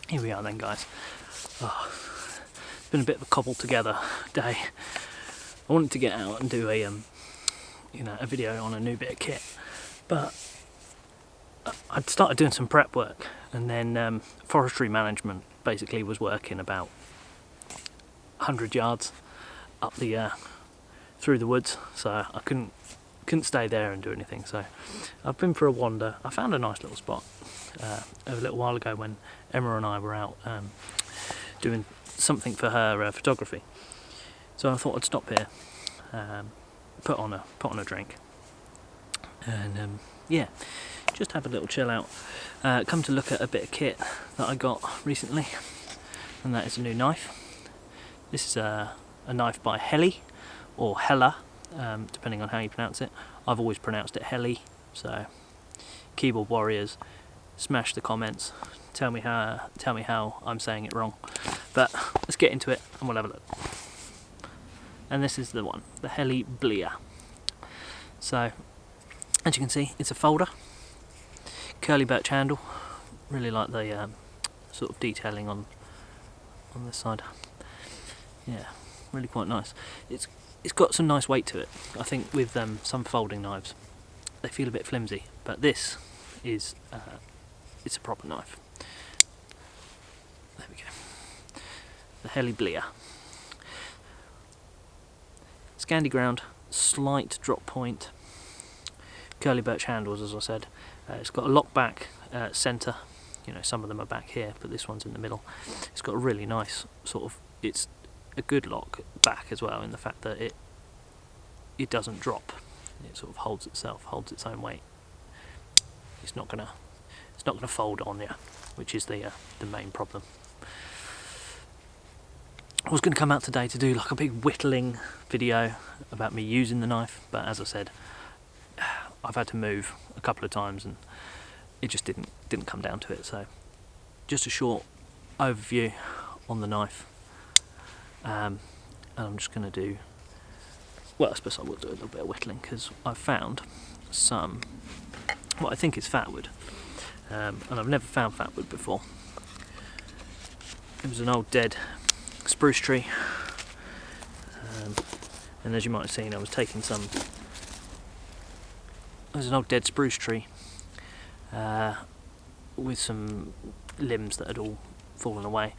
here we are then, guys. Oh, it's been a bit of a cobbled together day. I wanted to get out and do a a video on a new bit of kit, but I'd started doing some prep work, and then forestry management basically was working about 100 yards up the through the woods, so I couldn't stay there and do anything. So I've been for a wander. I found a nice little spot a little while ago when Emma and I were out doing something for her photography. So I thought I'd stop here, put on a drink, and yeah, just have a little chill out. Come to look at a bit of kit that I got recently, and that is a new knife. This is a knife by Helle, or Helle, depending on how you pronounce it. I've always pronounced it Helle, so keyboard warriors, smash the comments, tell me how I'm saying it wrong. But let's get into it and we'll have a look. And this is the one, the Helle Bleja. So as you can see, it's a folder, curly birch handle. Really like the sort of detailing on this side. Yeah, really quite nice. It's got some nice weight to it. I think with some folding knives, they feel a bit flimsy, but this is it's a proper knife. There we go. The Helle Bleja. Scandi ground, slight drop point, curly birch handles, as I said. It's got a lock back centre. You know, some of them are back here, but this one's in the middle. It's got a really nice sort of, it's a good lock back as well, in the fact that it doesn't drop. It sort of holds itself, holds its own weight. It's not gonna fold on you, which is the main problem. I was going to come out today to do like a big whittling video about me using the knife, but as I said, I've had to move a couple of times and it just didn't come down to it. So just a short overview on the knife, and I'm just going to do, well, I suppose I will do a little bit of whittling, because I've found some, what I think is fatwood, and I've never found fatwood before. It was an old dead spruce tree, and as you might have seen, I was taking some. There's an old dead spruce tree with some limbs that had all fallen away,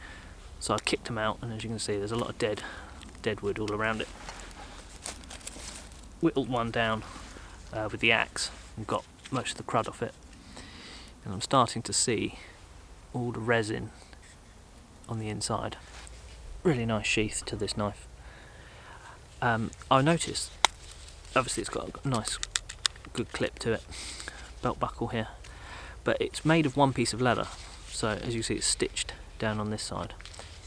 so I kicked them out, and as you can see, there's a lot of dead wood all around it. Whittled one down with the axe and got most of the crud off it, and I'm starting to see all the resin on the inside. Really nice sheath to this knife. I noticed, obviously it's got a nice good clip to it, belt buckle here, but it's made of one piece of leather, so as you see, it's stitched down on this side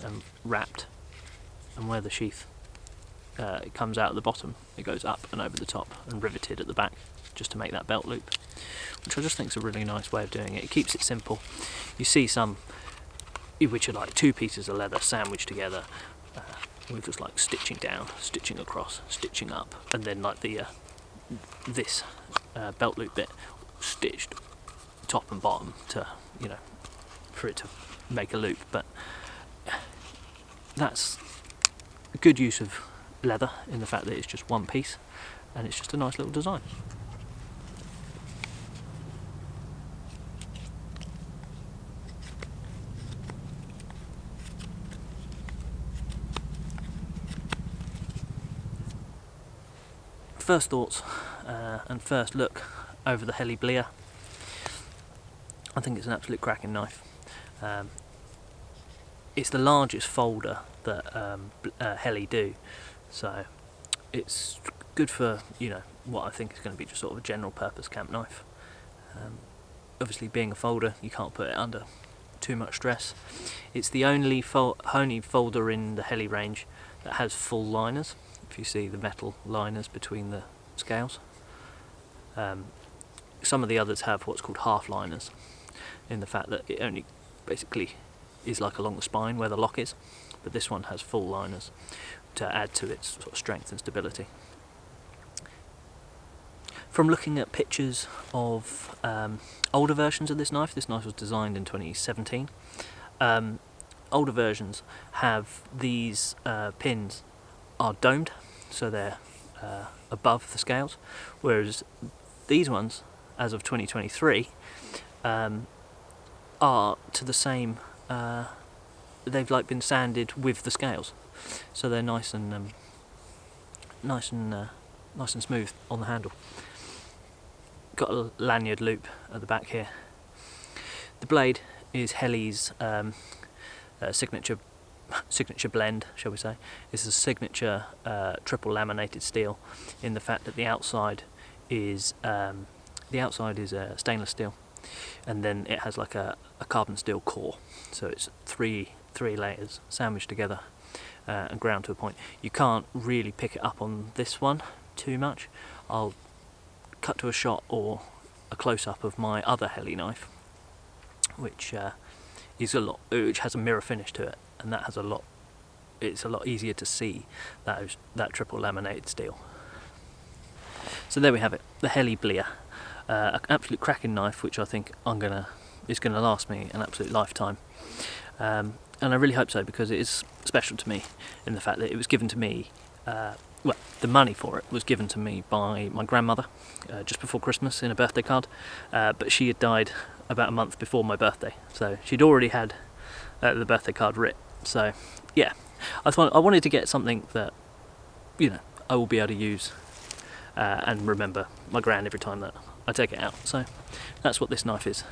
and wrapped, and where the sheath it comes out at the bottom, it goes up and over the top and riveted at the back just to make that belt loop, which I just think is a really nice way of doing it. It keeps it simple. You see some which are like two pieces of leather sandwiched together with just like stitching down, stitching across, stitching up, and then like the this belt loop bit stitched top and bottom to, you know, for it to make a loop. But that's a good use of leather in the fact that it's just one piece and it's just a nice little design. First thoughts and first look over the Helle Bleja. I think it's an absolute cracking knife. It's the largest folder that Helle do, so it's good for, you know, what I think is going to be just sort of a general purpose camp knife. Obviously, being a folder, you can't put it under too much stress. It's the only folder in the Helle range that has full liners. If you see the metal liners between the scales. Some of the others have what's called half liners, in the fact that it only basically is like along the spine where the lock is, but this one has full liners to add to its sort of strength and stability. From looking at pictures of older versions of this knife was designed in 2017. Older versions have these pins are domed, so they're above the scales, whereas these ones, as of 2023, are to the same. They've like been sanded with the scales, so they're nice and smooth on the handle. Got a lanyard loop at the back here. The blade is Helle's signature blend, shall we say. It's a signature triple laminated steel, in the fact that the outside is stainless steel, and then it has like a carbon steel core, so it's three layers sandwiched together and ground to a point. You can't really pick it up on this one too much. I'll cut to a shot or a close-up of my other Helle knife, which has a mirror finish to it, and that has it's a lot easier to see that triple laminated steel. So there we have it, the Helle Bleja, an absolute cracking knife, which I think is gonna last me an absolute lifetime, and I really hope so, because it is special to me in the fact that it was given to me. Well, the money for it was given to me by my grandmother just before Christmas in a birthday card, but she had died about a month before my birthday, so she'd already had the birthday card writ. So yeah, I wanted to get something that, you know, I will be able to use and remember my gran every time that I take it out. So that's what this knife is.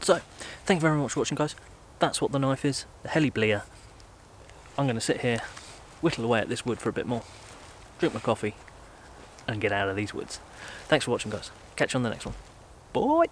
So thank you very much for watching, guys. That's what the knife is, the Helle Bleja. I'm going to sit here, whittle away at this wood for a bit more, drink my coffee, and get out of these woods. Thanks for watching, guys. Catch you on the next one. Bye!